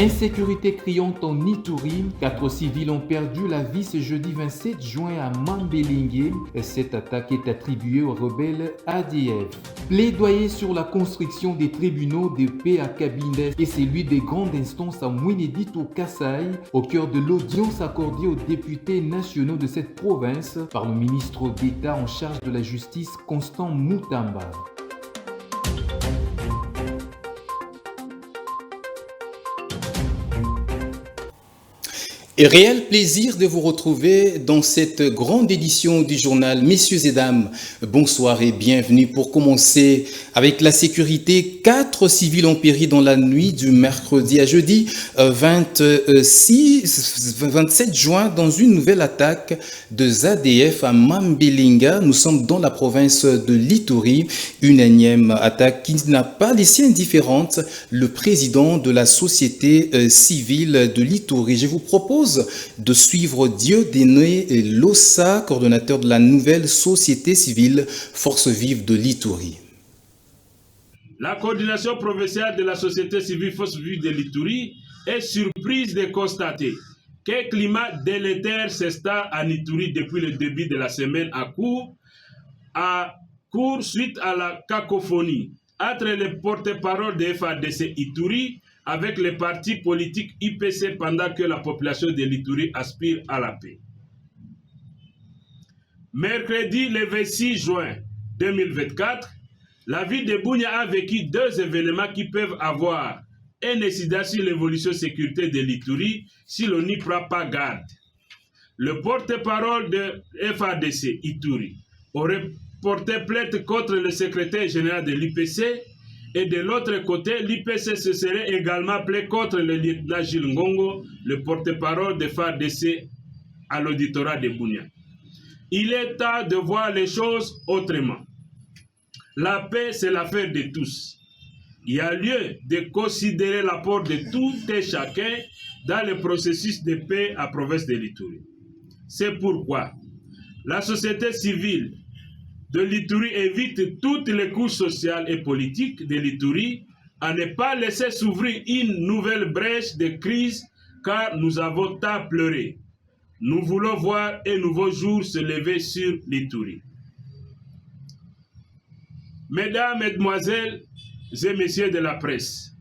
Insécurité criante en Ituri. 4 civils ont perdu la vie ce jeudi 27 juin à Mambelingue. Cette attaque est attribuée aux rebelles ADF. Plaidoyer sur la construction des tribunaux de paix à Kabinda et celui des grandes instances à Mwenedito Kasai, au cœur de l'audience accordée aux députés nationaux de cette province par le ministre d'État en charge de la justice Constant Mutamba. Et réel plaisir de vous retrouver dans cette grande édition du journal. Messieurs et dames, bonsoir et bienvenue. Pour commencer avec la sécurité, 4 civils ont péri dans la nuit du mercredi à jeudi 27 juin dans une nouvelle attaque de ZADF à Mambelinga. Nous sommes dans la province de l'Ituri. Une énième attaque qui n'a pas laissé indifférente le président de la société civile de l'Ituri. Je vous propose de suivre Dieudonné Lossa, coordonnateur de la nouvelle société civile Force Vive de l'Ituri. La coordination provinciale de la société civile Force Vive de l'Ituri est surprise de constater qu'un climat délétère s'installe en Ituri depuis le début de la semaine à court suite à la cacophonie entre les porte-parole de FADC Ituri avec les partis politiques IPC pendant que la population de l'Ituri aspire à la paix. Mercredi le 26 juin 2024, la ville de Bunia a vécu 2 événements qui peuvent avoir un incident sur l'évolution sécurité de l'Ituri si l'on n'y prend pas garde. Le porte-parole de FADC Ituri aurait porté plainte contre le secrétaire général de l'IPC. Et de l'autre côté, l'IPC se serait également plaint contre le lieutenant Gilles Ngongo, le porte-parole de FADC à l'auditorat de Bunia. Il est temps de voir les choses autrement. La paix, c'est l'affaire de tous. Il y a lieu de considérer l'apport de tout et chacun dans le processus de paix à province de l'Ituri. C'est pourquoi la société civile de l'Ituri évite toutes les couches sociales et politiques de l'Ituri à ne pas laisser s'ouvrir une nouvelle brèche de crise car nous avons tant pleuré. Nous voulons voir un nouveau jour se lever sur l'Ituri. Mesdames, Mesdemoiselles et Messieurs de la presse,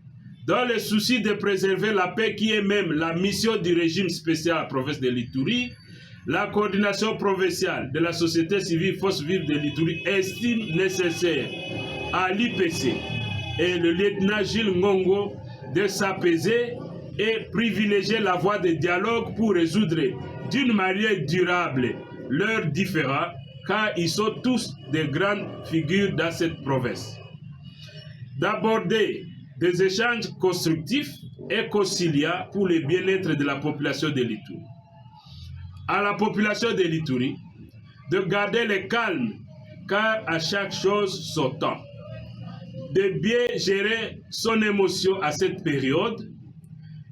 dans le souci de préserver la paix qui est même la mission du régime spécial à la province de l'Ituri, la coordination provinciale de la société civile Force Vive de l'Ituri estime nécessaire à l'IPC et le lieutenant Gilles Ngongo de s'apaiser et privilégier la voie de dialogue pour résoudre d'une manière durable leurs différends, car ils sont tous des grandes figures dans cette province. D'aborder des échanges constructifs et conciliants pour le bien-être de la population de l'Ituri. À la population de l'Ituri de garder le calme, car à chaque chose son temps, de bien gérer son émotion à cette période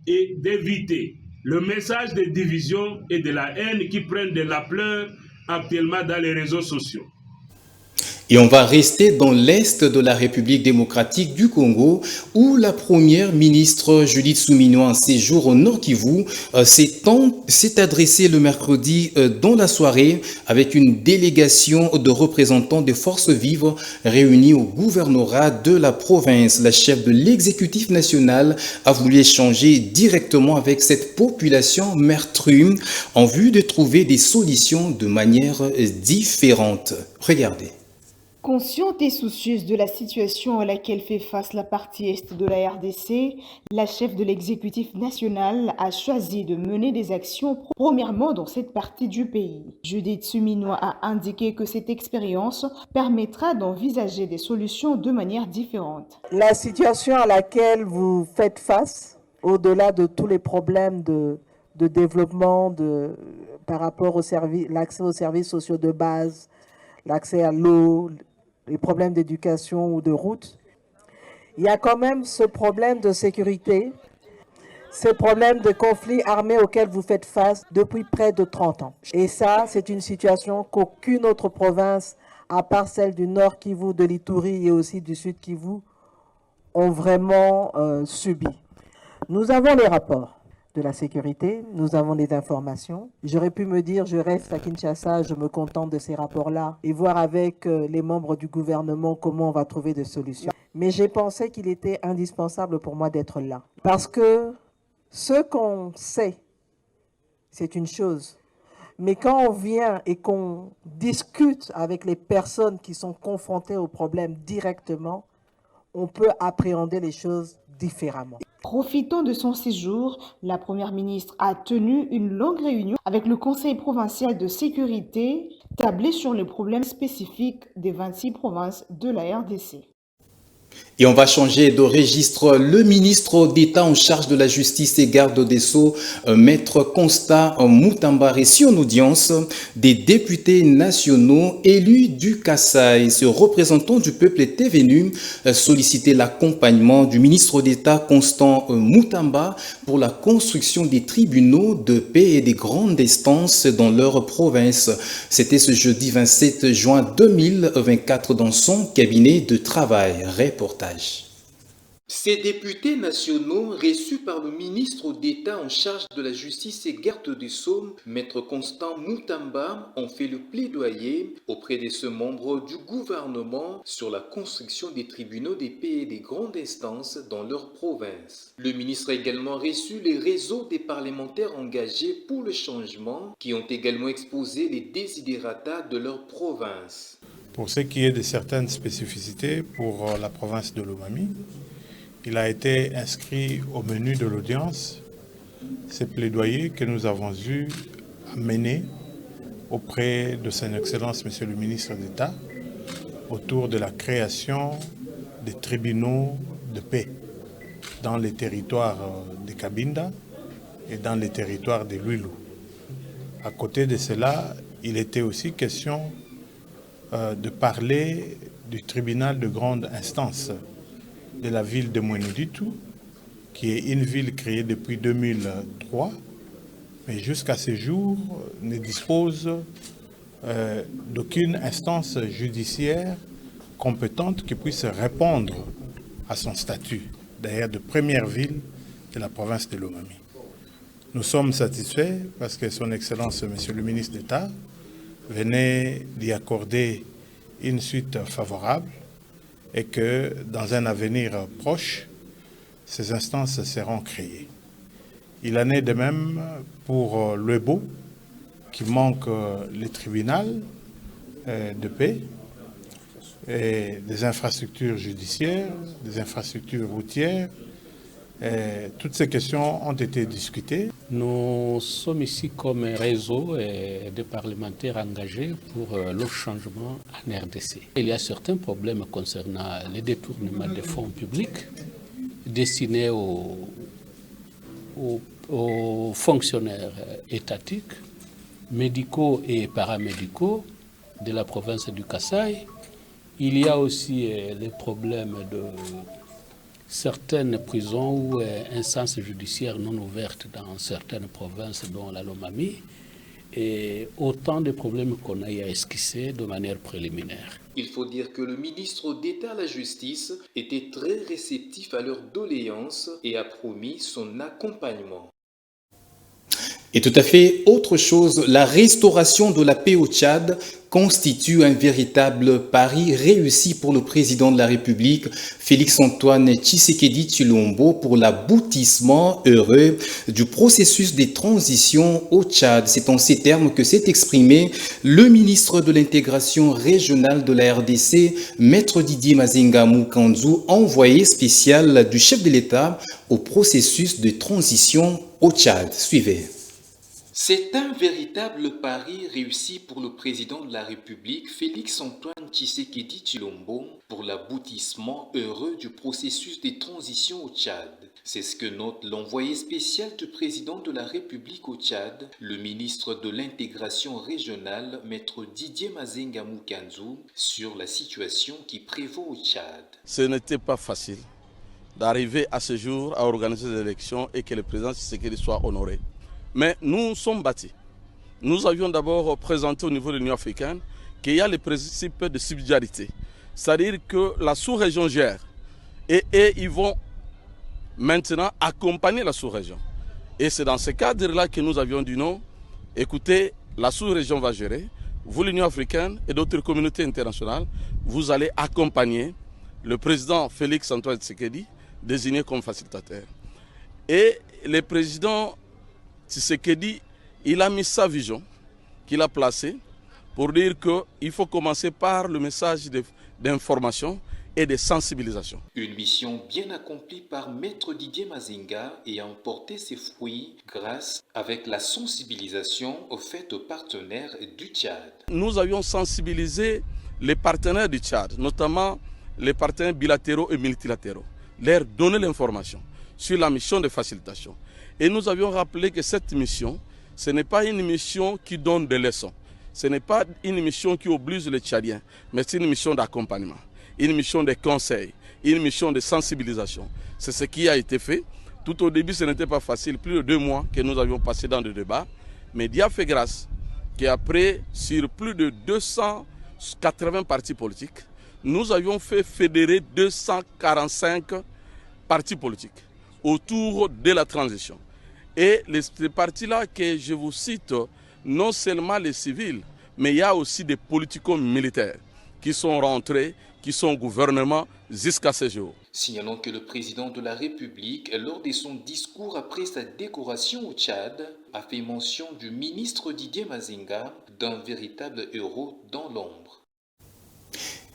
et d'éviter le message de division et de la haine qui prennent de l'ampleur actuellement dans les réseaux sociaux. Et on va rester dans l'est de la République démocratique du Congo où la première ministre Judith Suminwa en séjour au Nord Kivu s'est adressée le mercredi dans la soirée avec une délégation de représentants des forces vives réunis au gouvernorat de la province. La chef de l'exécutif national a voulu échanger directement avec cette population meurtrie en vue de trouver des solutions de manière différente. Regardez. Consciente et soucieuse de la situation à laquelle fait face la partie est de la RDC, la chef de l'exécutif national a choisi de mener des actions premièrement dans cette partie du pays. Judith Suminwa a indiqué que cette expérience permettra d'envisager des solutions de manière différente. La situation à laquelle vous faites face, au-delà de tous les problèmes de développement par rapport l'accès aux services sociaux de base, l'accès à l'eau, les problèmes d'éducation ou de route, il y a quand même ce problème de sécurité, ce problème de conflit armé auquel vous faites face depuis près de 30 ans. Et ça, c'est une situation qu'aucune autre province, à part celle du Nord Kivu, de l'Ituri et aussi du Sud Kivu, ont vraiment subi. Nous avons les rapports de la sécurité, nous avons des informations. J'aurais pu me dire, je reste à Kinshasa, je me contente de ces rapports-là et voir avec les membres du gouvernement comment on va trouver des solutions. Mais j'ai pensé qu'il était indispensable pour moi d'être là. Parce que ce qu'on sait, c'est une chose. Mais quand on vient et qu'on discute avec les personnes qui sont confrontées au problème directement, on peut appréhender les choses différemment. Profitant de son séjour, la Première ministre a tenu une longue réunion avec le Conseil provincial de sécurité, tablé sur les problèmes spécifiques des 26 provinces de la RDC. Et on va changer de registre. Le ministre d'État en charge de la justice et garde des Sceaux, Maître Constant Moutamba, reçu en audience des députés nationaux élus du Kasaï. Ce représentant du peuple était venu solliciter l'accompagnement du ministre d'État Constant Moutamba pour la construction des tribunaux de paix et des grandes instances dans leur province. C'était ce jeudi 27 juin 2024 dans son cabinet de travail. Reportage. Ces députés nationaux reçus par le ministre d'État en charge de la justice et garde des Sceaux, Maître Constant Moutamba, ont fait le plaidoyer auprès de ce membre du gouvernement sur la construction des tribunaux des paix et des grandes instances dans leur province. Le ministre a également reçu les réseaux des parlementaires engagés pour le changement qui ont également exposé les desiderata de leur province. Pour ce qui est de certaines spécificités pour la province de Lomami, il a été inscrit au menu de l'audience ces plaidoyers que nous avons eu à mener auprès de Son Excellence, Monsieur le ministre d'État, autour de la création des tribunaux de paix dans les territoires de Cabinda et dans les territoires de Lwilu. À côté de cela, il était aussi question de parler du tribunal de grande instance de la ville de Mweneditu, qui est une ville créée depuis 2003, mais jusqu'à ce jour ne dispose d'aucune instance judiciaire compétente qui puisse répondre à son statut, d'ailleurs de première ville de la province de Lomami. Nous sommes satisfaits parce que Son Excellence, Monsieur le ministre d'État, venait d'y accorder une suite favorable et que dans un avenir proche, ces instances seront créées. Il en est de même pour Lwebo, qui manque le tribunal de paix, et des infrastructures judiciaires, des infrastructures routières. Toutes ces questions ont été discutées. Nous sommes ici comme réseau de parlementaires engagés pour le changement en RDC. Il y a certains problèmes concernant les détournements de fonds publics destinés aux fonctionnaires étatiques, médicaux et paramédicaux de la province du Kasaï. Il y a aussi les problèmes de certaines prisons ou instances judiciaires non ouvertes dans certaines provinces, dont la Lomami, et autant de problèmes qu'on a esquissés de manière préliminaire. Il faut dire que le ministre d'État à la Justice était très réceptif à leurs doléances et a promis son accompagnement. Et tout à fait autre chose, la restauration de la paix au Tchad constitue un véritable pari réussi pour le président de la République, Félix-Antoine Tshisekedi Tshilombo, pour l'aboutissement heureux du processus de transition au Tchad. C'est en ces termes que s'est exprimé le ministre de l'intégration régionale de la RDC, Maître Didier Mazenga Mukanzu, envoyé spécial du chef de l'État au processus de transition au Tchad. Suivez. C'est un véritable pari réussi pour le président de la République, Félix-Antoine Tshisekedi Tshilombo, pour l'aboutissement heureux du processus de transition au Tchad. C'est ce que note l'envoyé spécial du président de la République au Tchad, le ministre de l'intégration régionale, Maître Didier Mazenga Mukanzu, sur la situation qui prévaut au Tchad. Ce n'était pas facile d'arriver à ce jour à organiser des élections et que le président Tshisekedi soit honoré. Mais nous sommes bâtis. Nous avions d'abord présenté au niveau de l'Union africaine qu'il y a le principe de subsidiarité. C'est-à-dire que la sous-région gère et ils vont maintenant accompagner la sous-région. Et c'est dans ce cadre-là que nous avions dit non, écoutez, la sous-région va gérer, vous l'Union africaine et d'autres communautés internationales, vous allez accompagner le président Félix Antoine Tshisekedi, désigné comme facilitateur. Et le président Tshisekedi, il a mis sa vision qu'il a placée pour dire qu'il faut commencer par le message d'information et de sensibilisation. Une mission bien accomplie par Maître Didier Mazinga ayant porté ses fruits grâce avec la sensibilisation faite aux partenaires du Tchad. Nous avions sensibilisé les partenaires du Tchad, notamment les partenaires bilatéraux et multilatéraux, leur donner l'information sur la mission de facilitation. Et nous avions rappelé que cette mission, ce n'est pas une mission qui donne des leçons, ce n'est pas une mission qui oblige les Tchadiens, mais c'est une mission d'accompagnement, une mission de conseil, une mission de sensibilisation. C'est ce qui a été fait. Tout au début, ce n'était pas facile, plus de 2 mois que nous avions passé dans le débat, mais Dieu a fait grâce qu'après, sur plus de 280 partis politiques, nous avions fait fédérer 245 partis politiques autour de la transition. Et ces partis-là que je vous cite, non seulement les civils, mais il y a aussi des politico-militaires qui sont rentrés, qui sont au gouvernement jusqu'à ce jour. Signalons que le président de la République, lors de son discours après sa décoration au Tchad, a fait mention du ministre Didier Mazinga, d'un véritable héros dans l'ombre.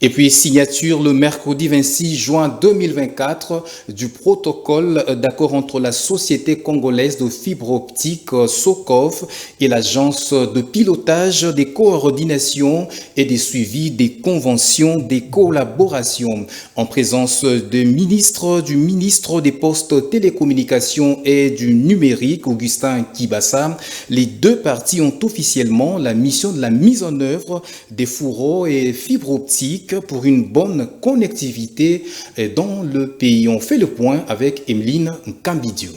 Et puis signature le mercredi 26 juin 2024 du protocole d'accord entre la Société congolaise de fibre optique SOCOF et l'Agence de pilotage des coordinations et des suivis des conventions des collaborations. En présence du ministre des Postes, Télécommunications et du Numérique, Augustin Kibassa, les deux parties ont officiellement la mission de la mise en œuvre des fourreaux et fibres optiques pour une bonne connectivité dans le pays. On fait le point avec Emeline Nkambidio.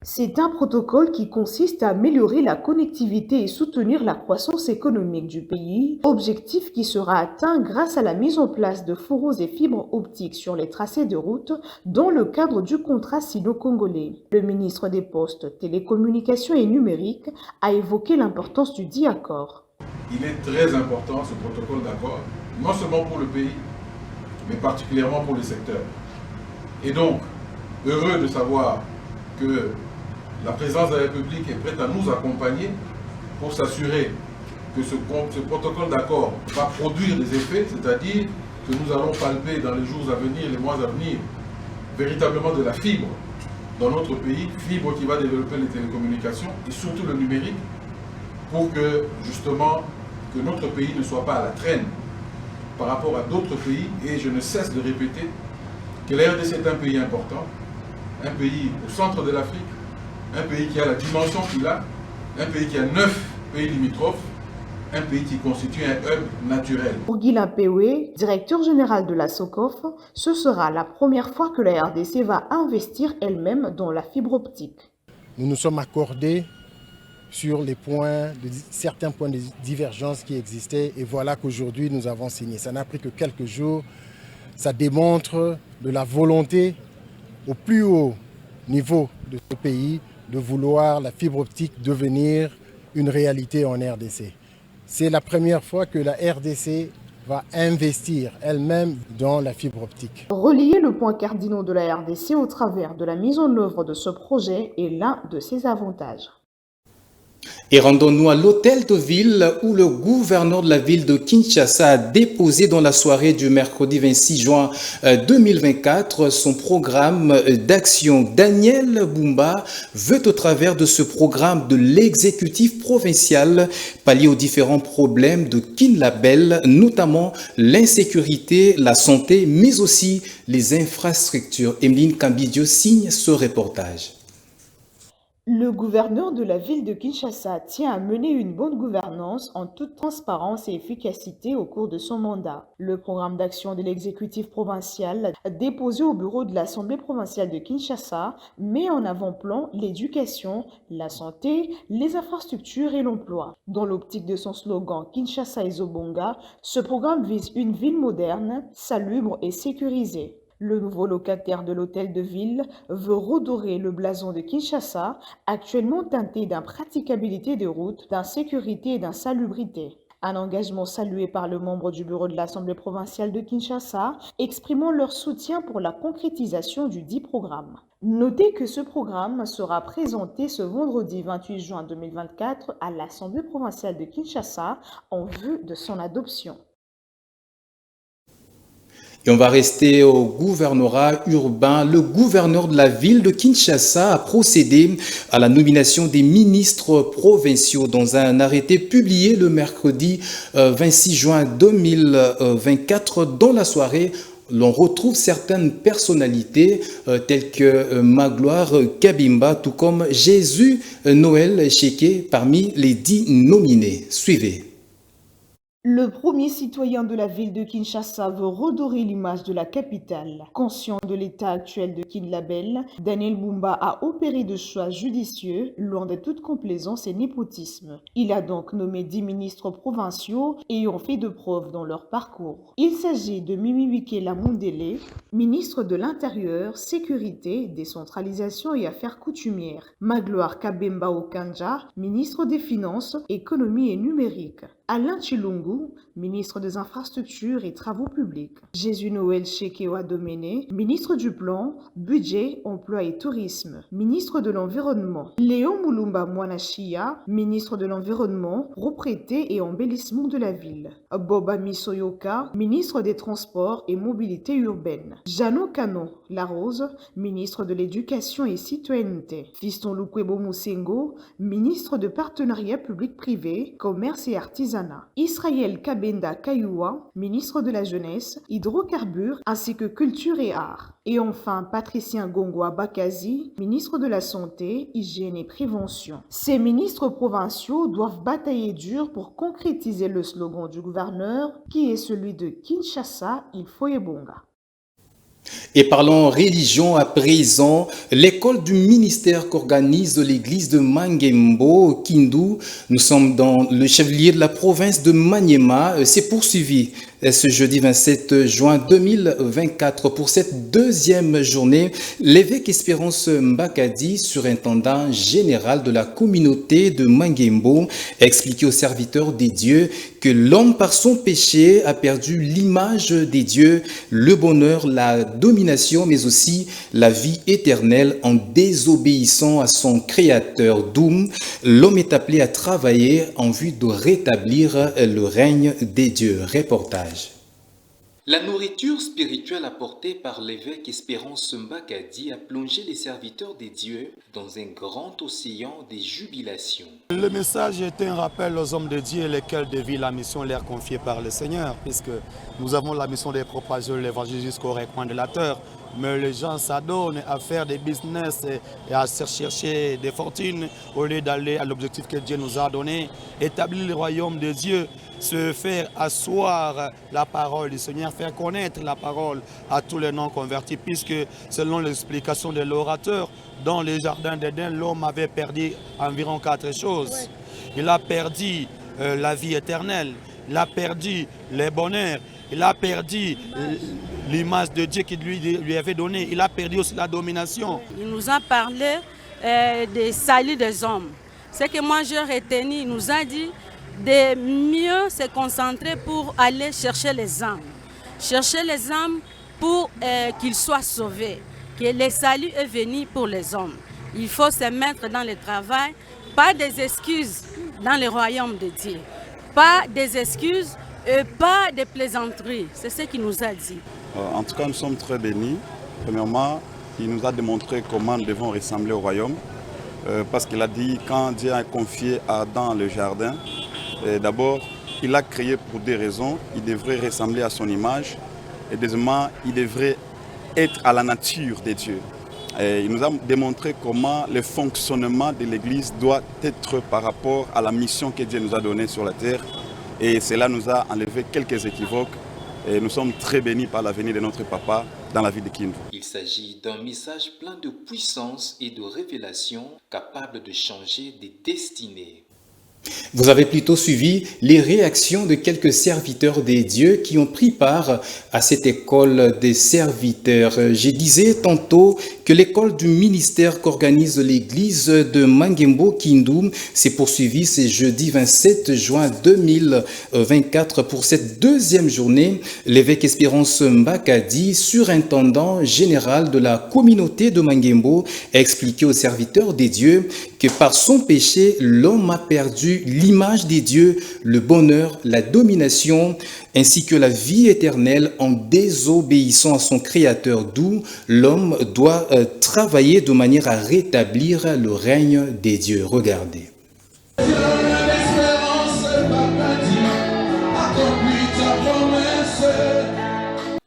C'est un protocole qui consiste à améliorer la connectivité et soutenir la croissance économique du pays, objectif qui sera atteint grâce à la mise en place de fourreaux et fibres optiques sur les tracés de route dans le cadre du contrat sino-congolais. Le ministre des Postes, Télécommunications et Numérique a évoqué l'importance du dit accord. Il est très important ce protocole d'accord, non seulement pour le pays, mais particulièrement pour le secteur. Et donc, heureux de savoir que la présidence de la République est prête à nous accompagner pour s'assurer que ce protocole d'accord va produire des effets, c'est-à-dire que nous allons palper dans les jours à venir, les mois à venir, véritablement de la fibre dans notre pays, fibre qui va développer les télécommunications et surtout le numérique, pour que justement que notre pays ne soit pas à la traîne par rapport à d'autres pays. Et je ne cesse de répéter que la RDC est un pays important, un pays au centre de l'Afrique, un pays qui a la dimension qu'il a, un pays qui a 9 pays limitrophes, un pays qui constitue un hub naturel. Pour Guilain Péoué, directeur général de la SOCOF, ce sera la première fois que la RDC va investir elle-même dans la fibre optique. Nous nous sommes accordés sur certains points de divergence qui existaient et voilà qu'aujourd'hui nous avons signé. Ça n'a pris que quelques jours. Ça démontre de la volonté au plus haut niveau de ce pays de vouloir la fibre optique devenir une réalité en RDC. C'est la première fois que la RDC va investir elle-même dans la fibre optique. Relier le point cardinal de la RDC au travers de la mise en œuvre de ce projet est l'un de ses avantages. Et rendons-nous à l'hôtel de ville où le gouverneur de la ville de Kinshasa a déposé dans la soirée du mercredi 26 juin 2024 son programme d'action. Daniel Bumba veut au travers de ce programme de l'exécutif provincial pallier aux différents problèmes de Kinlabel, notamment l'insécurité, la santé, mais aussi les infrastructures. Emeline Kambidio signe ce reportage. Le gouverneur de la ville de Kinshasa tient à mener une bonne gouvernance en toute transparence et efficacité au cours de son mandat. Le programme d'action de l'exécutif provincial déposé au bureau de l'Assemblée provinciale de Kinshasa met en avant-plan l'éducation, la santé, les infrastructures et l'emploi. Dans l'optique de son slogan Kinshasa Ezobonga, ce programme vise une ville moderne, salubre et sécurisée. Le nouveau locataire de l'hôtel de ville veut redorer le blason de Kinshasa, actuellement teinté d'impraticabilité des routes, d'insécurité et d'insalubrité. Un engagement salué par le membre du bureau de l'Assemblée provinciale de Kinshasa, exprimant leur soutien pour la concrétisation du dit programme. Notez que ce programme sera présenté ce vendredi 28 juin 2024 à l'Assemblée provinciale de Kinshasa en vue de son adoption. Et on va rester au gouvernorat urbain. Le gouverneur de la ville de Kinshasa a procédé à la nomination des ministres provinciaux dans un arrêté publié le mercredi 26 juin 2024. Dans la soirée, l'on retrouve certaines personnalités telles que Magloire Kabimba, tout comme Jésus Noël Cheke parmi les 10 nominés. Suivez. Le premier citoyen de la ville de Kinshasa veut redorer l'image de la capitale. Conscient de l'état actuel de Kinlabel, Daniel Bumba a opéré de choix judicieux, loin de toute complaisance et népotisme. Il a donc nommé 10 ministres provinciaux ayant fait de preuves dans leur parcours. Il s'agit de Mimi Wikela Mundele, ministre de l'Intérieur, Sécurité, Décentralisation et Affaires coutumières. Magloire Kabemba Okanja, ministre des Finances, Économie et Numérique. Alain Chilungu, ministre des Infrastructures et Travaux publics. Jésus Noël Chekewa Doméné, ministre du Plan, Budget, Emploi et Tourisme. Ministre de l'Environnement. Léon Moulumba Mwanachia, ministre de l'Environnement, Propreté et Embellissement de la ville. Boba Misoyoka, ministre des Transports et Mobilité urbaine. Jano Kano Larose, ministre de l'Éducation et Citoyenneté. Fiston Lukwebo Musengo, ministre de Partenariat public-privé, Commerce et Artisanat. Israël Kabenda Kayua, ministre de la Jeunesse, Hydrocarbures ainsi que Culture et Arts. Et enfin Patricien Gongwa Bakazi, ministre de la Santé, Hygiène et Prévention. Ces ministres provinciaux doivent batailler dur pour concrétiser le slogan du gouverneur qui est celui de Kinshasa, il faut Ebonga. Et parlons religion à présent, l'école du ministère qu'organise l'église de Mangembo, Kindu, nous sommes dans le chef-lieu de la province de Maniema, s'est poursuivi ce jeudi 27 juin 2024 pour cette deuxième journée. L'évêque Espérance Mbakadi, surintendant général de la communauté de Mangembo, a expliqué aux serviteurs des dieux que l'homme par son péché a perdu l'image des dieux, le bonheur, la domination, mais aussi la vie éternelle en désobéissant à son créateur. D'où l'homme est appelé à travailler en vue de rétablir le règne des dieux. Reportage. La nourriture spirituelle apportée par l'évêque Espérance Mbakadi a plongé les serviteurs des dieux dans un grand océan des jubilations. Le message est un rappel aux hommes de Dieu lesquels dévient la mission leur confiée par le Seigneur, puisque nous avons la mission de propager l'évangile jusqu'au recoin de la terre. Mais les gens s'adonnent à faire des business et à chercher des fortunes au lieu d'aller à l'objectif que Dieu nous a donné, établir le royaume de Dieu, se faire asseoir la parole du Seigneur, faire connaître la parole à tous les non-convertis, puisque selon l'explication de l'orateur, dans le jardin d'Éden, l'homme avait perdu environ 4 choses. Il a perdu la vie éternelle, il a perdu les bonheurs, il a perdu l'image de Dieu qu'il lui avait donnée, il a perdu aussi la domination. Il nous a parlé des salut des hommes. Ce que moi j'ai retenu, il nous a dit de mieux se concentrer pour aller chercher les âmes. Chercher les âmes pour qu'ils soient sauvés. Que le salut est venu pour les hommes. Il faut se mettre dans le travail, pas des excuses dans le royaume de Dieu. Pas des excuses et pas de plaisanteries. C'est ce qu'il nous a dit. En tout cas, nous sommes très bénis. Premièrement, il nous a démontré comment nous devons ressembler au royaume. Parce qu'il a dit, quand Dieu a confié à Adam le jardin, d'abord, il l'a créé pour des raisons. Il devrait ressembler à son image. Et deuxièmement, il devrait être à la nature des dieux. Et il nous a démontré comment le fonctionnement de l'Église doit être par rapport à la mission que Dieu nous a donnée sur la terre. Et cela nous a enlevé quelques équivoques. Et nous sommes très bénis par la venue de notre papa dans la vie de Kindu. Il s'agit d'un message plein de puissance et de révélation capable de changer des destinées. Vous avez plutôt suivi les réactions de quelques serviteurs des dieux qui ont pris part à cette école des serviteurs. Je disais tantôt que l'école du ministère qu'organise l'église de Mangembo Kindoum s'est poursuivie ce jeudi 27 juin 2024 pour cette deuxième journée. L'évêque Espérance Mbakadi, surintendant général de la communauté de Mangembo, a expliqué aux serviteurs des dieux que par son péché, l'homme a perdu l'image des dieux, le bonheur, la domination, ainsi que la vie éternelle en désobéissant à son Créateur, d'où l'homme doit travailler de manière à rétablir le règne des dieux. Regardez.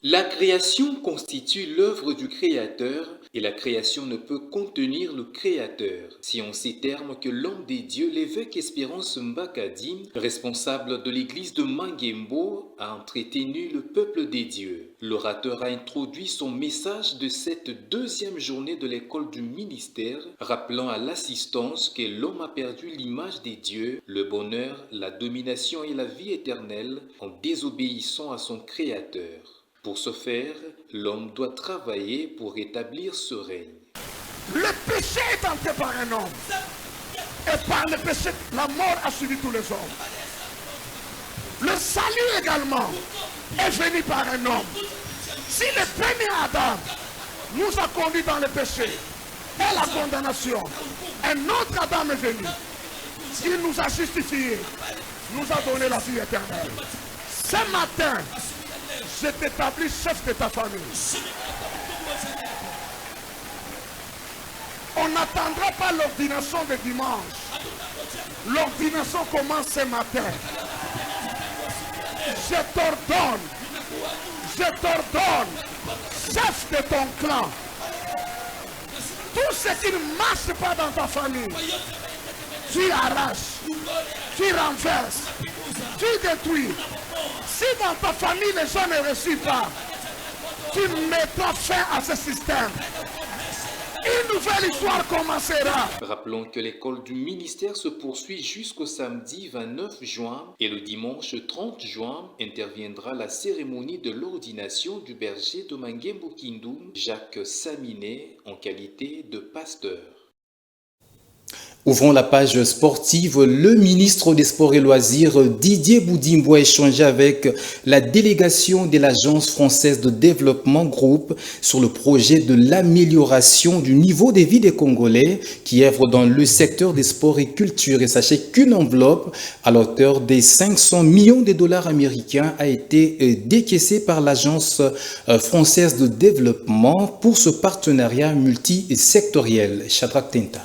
La création constitue l'œuvre du Créateur et la création ne peut contenir le Créateur. C'est en ces termes que l'homme des dieux, l'évêque Espérance Mbakadi, responsable de l'église de Mangembo, a entretenu le peuple des dieux. L'orateur a introduit son message de cette deuxième journée de l'école du ministère, rappelant à l'assistance que l'homme a perdu l'image des dieux, le bonheur, la domination et la vie éternelle en désobéissant à son Créateur. Pour ce faire, l'homme doit travailler pour établir ce règne. Le péché est entré par un homme. Et par le péché, la mort a suivi tous les hommes. Le salut également est venu par un homme. Si le premier Adam nous a conduits dans le péché et la condamnation, un autre Adam est venu. Il nous a justifiés, nous a donné la vie éternelle. Ce matin, je t'établis chef de ta famille. On n'attendra pas l'ordination de dimanche. L'ordination commence ce matin. Je t'ordonne, chef de ton clan. Tout ce qui ne marche pas dans ta famille, tu arraches, tu renverses, tu détruis. Si dans ta famille les gens ne reçoivent pas, tu mettras fin à ce système. Une nouvelle histoire commencera. Rappelons que l'école du ministère se poursuit jusqu'au samedi 29 juin et le dimanche 30 juin interviendra la cérémonie de l'ordination du berger de Mangembo Kindoum, Jacques Saminé, en qualité de pasteur. Ouvrons la page sportive. Le ministre des Sports et Loisirs, Didier Boudimbo, a échangé avec la délégation de l'Agence française de développement groupe sur le projet de l'amélioration du niveau de vie des Congolais qui œuvrent dans le secteur des sports et culture. Et sachez qu'une enveloppe à l'auteur des 500 millions de dollars américains a été décaissée par l'Agence française de développement pour ce partenariat multisectoriel. Shadrach Tenta.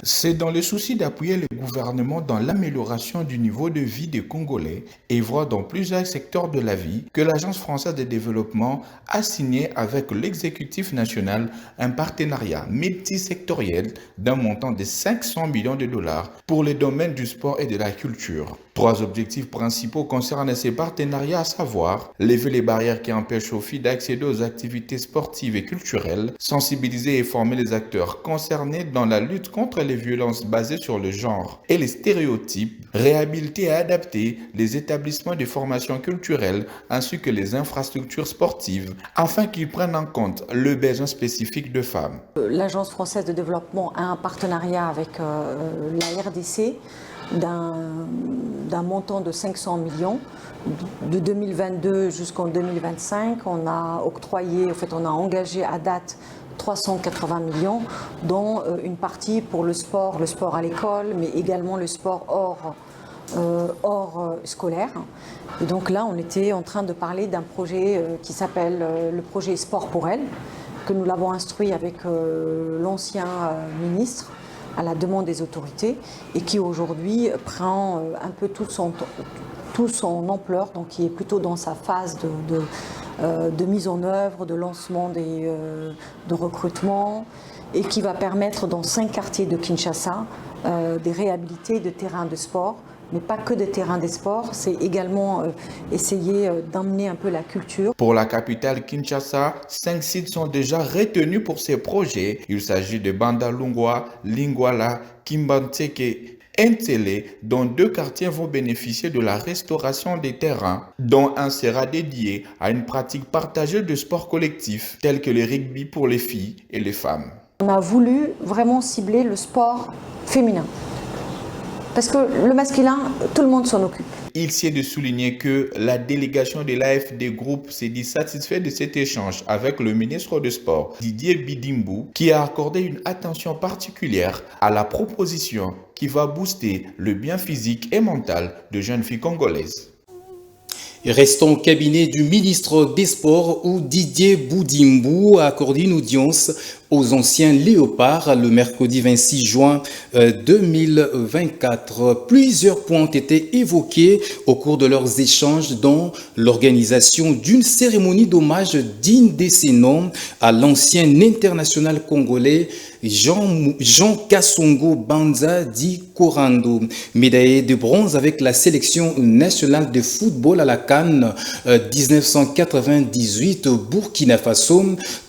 C'est dans le souci d'appuyer le gouvernement dans l'amélioration du niveau de vie des Congolais et voir dans plusieurs secteurs de la vie que l'Agence française de développement a signé avec l'exécutif national un partenariat multisectoriel d'un montant de 500 millions de dollars pour les domaines du sport et de la culture. 3 objectifs principaux concernent ces partenariats, à savoir lever les barrières qui empêchent aux filles d'accéder aux activités sportives et culturelles, sensibiliser et former les acteurs concernés dans la lutte contre les violences basées sur le genre et les stéréotypes, réhabiliter et adapter les établissements de formation culturelle ainsi que les infrastructures sportives afin qu'ils prennent en compte le besoin spécifique de femmes. L'Agence française de développement a un partenariat avec la RDC d'un montant de 500 millions. De 2022 jusqu'en 2025, on a octroyé, en fait, on a engagé à date 380 millions, dont une partie pour le sport à l'école, mais également le sport hors scolaire. Et donc là, on était en train de parler d'un projet qui s'appelle le projet Sport pour elle, que nous l'avons instruit avec l'ancien ministre à la demande des autorités et qui aujourd'hui prend un peu toute son ampleur, donc qui est plutôt dans sa phase de mise en œuvre, de lancement de recrutement et qui va permettre dans 5 quartiers de Kinshasa de réhabiliter de terrains de sport mais pas que des terrains des sports, c'est également essayer d'emmener un peu la culture. Pour la capitale Kinshasa, 5 sites sont déjà retenus pour ces projets. Il s'agit de Bandalungwa, Lingwala, Kimbanteke, Ntele, dont 2 quartiers vont bénéficier de la restauration des terrains, dont un sera dédié à une pratique partagée de sports collectifs, tels que le rugby pour les filles et les femmes. On a voulu vraiment cibler le sport féminin. Parce que le masculin, tout le monde s'en occupe. Il s'est de souligner que la délégation de l'AFD Group s'est dit satisfaite de cet échange avec le ministre des Sports, Didier Bidimbu, qui a accordé une attention particulière à la proposition qui va booster le bien physique et mental de jeunes filles congolaises. Restons au cabinet du ministre des Sports où Didier Boudimbu a accordé une audience aux anciens léopards le mercredi 26 juin 2024. Plusieurs points ont été évoqués au cours de leurs échanges, dont l'organisation d'une cérémonie d'hommage digne de ses noms à l'ancien international congolais Jean Kasongo Banza dit Korando, médaillé de bronze avec la sélection nationale de football à la CAN 1998 au Burkina Faso.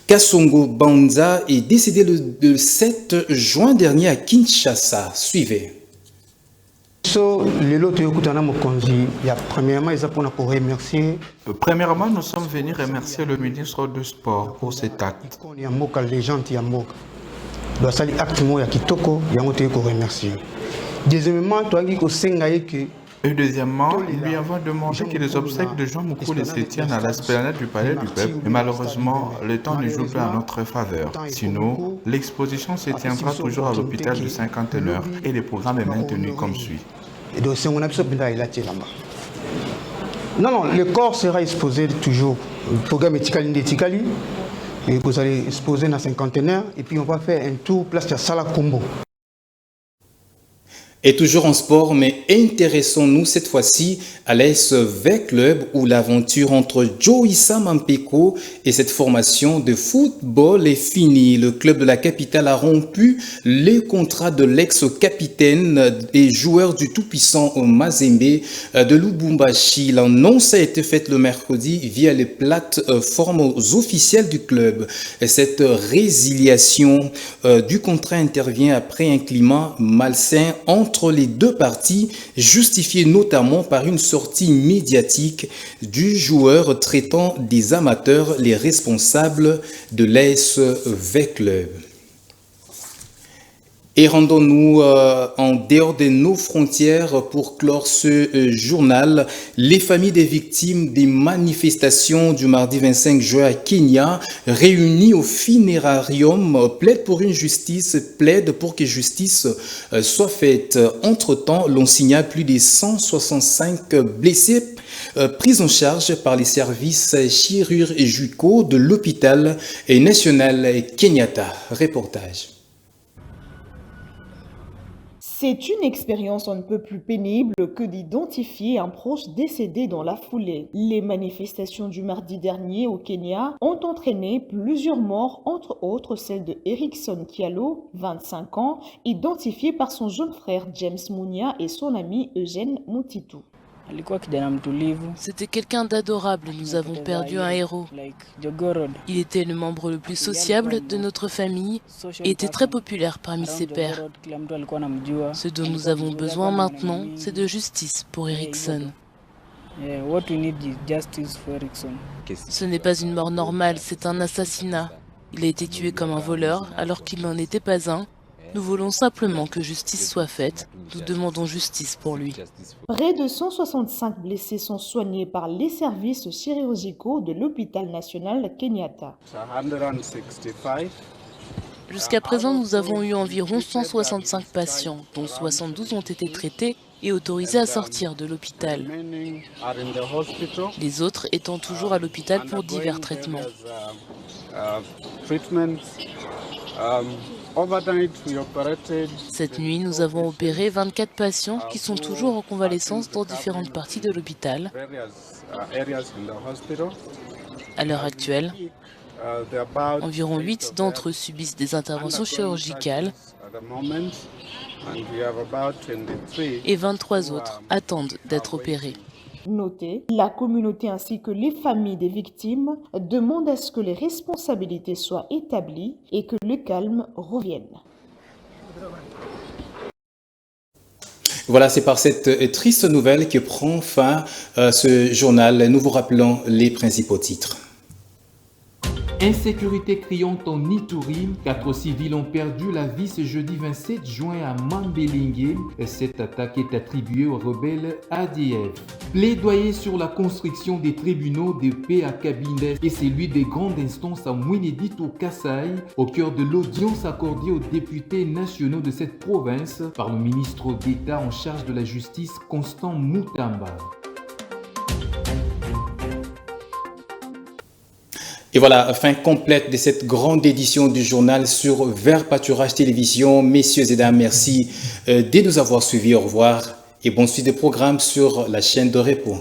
Kasongo Banza est décédé le 7 juin dernier à Kinshasa. Suivez. Premièrement, nous sommes venus remercier le ministre du Sport pour cet acte. Et deuxièmement, nous lui avons demandé que les obsèques de Jean Moukoulé se tiennent à l'esplanade du Palais du Peuple. Mais malheureusement, le temps ne joue plus en notre faveur. Sinon, l'exposition se tiendra toujours à l'hôpital de Saint-Quentin et le programme est maintenu comme suit. Non, le corps sera exposé toujours. Le programme est Tikali. Et vous allez exposer dans Saint-Quentin et puis on va faire un tour place à Sala Combo. Et toujours en sport, mais intéressons-nous cette fois-ci à l'ASV Club où l'aventure entre Joïssa Mampeko et cette formation de football est finie. Le club de la capitale a rompu les contrats de l'ex-capitaine et joueur du tout-puissant Mazembe de Lubumbashi. L'annonce a été faite le mercredi via les plateformes officielles du club. Et cette résiliation du contrat intervient après un climat malsain entre les deux parties, justifié notamment par une sortie médiatique du joueur traitant des amateurs les responsables de l'ASV Club. Et rendons-nous en dehors de nos frontières pour clore ce journal. Les familles des victimes des manifestations du mardi 25 juin à Kenya, réunies au funérarium, plaident pour que justice soit faite. Entre-temps, l'on signale plus de 165 blessés pris en charge par les services chirurgicaux de l'hôpital national Kenyatta. Reportage. C'est une expérience on ne peut plus pénible que d'identifier un proche décédé dans la foulée. Les manifestations du mardi dernier au Kenya ont entraîné plusieurs morts, entre autres celle de Erickson Kialo, 25 ans, identifié par son jeune frère James Mounia et son ami Eugène Moutitu. C'était quelqu'un d'adorable, nous avons perdu un héros. Il était le membre le plus sociable de notre famille et était très populaire parmi ses pairs. Ce dont nous avons besoin maintenant, c'est de justice pour Erickson. Ce n'est pas une mort normale, c'est un assassinat. Il a été tué comme un voleur alors qu'il n'en était pas un. Nous voulons simplement que justice soit faite. Nous demandons justice pour lui. Près de 165 blessés sont soignés par les services chirurgicaux de l'hôpital national Kenyatta. Jusqu'à présent, nous avons eu environ 165 patients, dont 72 ont été traités et autorisés à sortir de l'hôpital. Les autres étant toujours à l'hôpital pour divers traitements. Cette nuit, nous avons opéré 24 patients qui sont toujours en convalescence dans différentes parties de l'hôpital. À l'heure actuelle, Environ 8 d'entre eux subissent des interventions chirurgicales et 23 autres attendent d'être opérés. Notez, la communauté ainsi que les familles des victimes demandent à ce que les responsabilités soient établies et que le calme revienne. Voilà, c'est par cette triste nouvelle que prend fin ce journal. Nous vous rappelons les principaux titres. Insécurité criante en Ituri. 4 civils ont perdu la vie ce jeudi 27 juin à Mambelingue. Cette attaque est attribuée au rebelle ADF. Plaidoyer sur la construction des tribunaux de paix à Kabinda et celui des grandes instances à Mouinedit au Kasaï, au cœur de l'audience accordée aux députés nationaux de cette province par le ministre d'État en charge de la justice, Constant Moutamba. Et voilà, fin complète de cette grande édition du journal sur Vert Pâturage Télévision. Messieurs et dames, merci de nous avoir suivis. Au revoir et bonne suite des programmes sur la chaîne de Repos.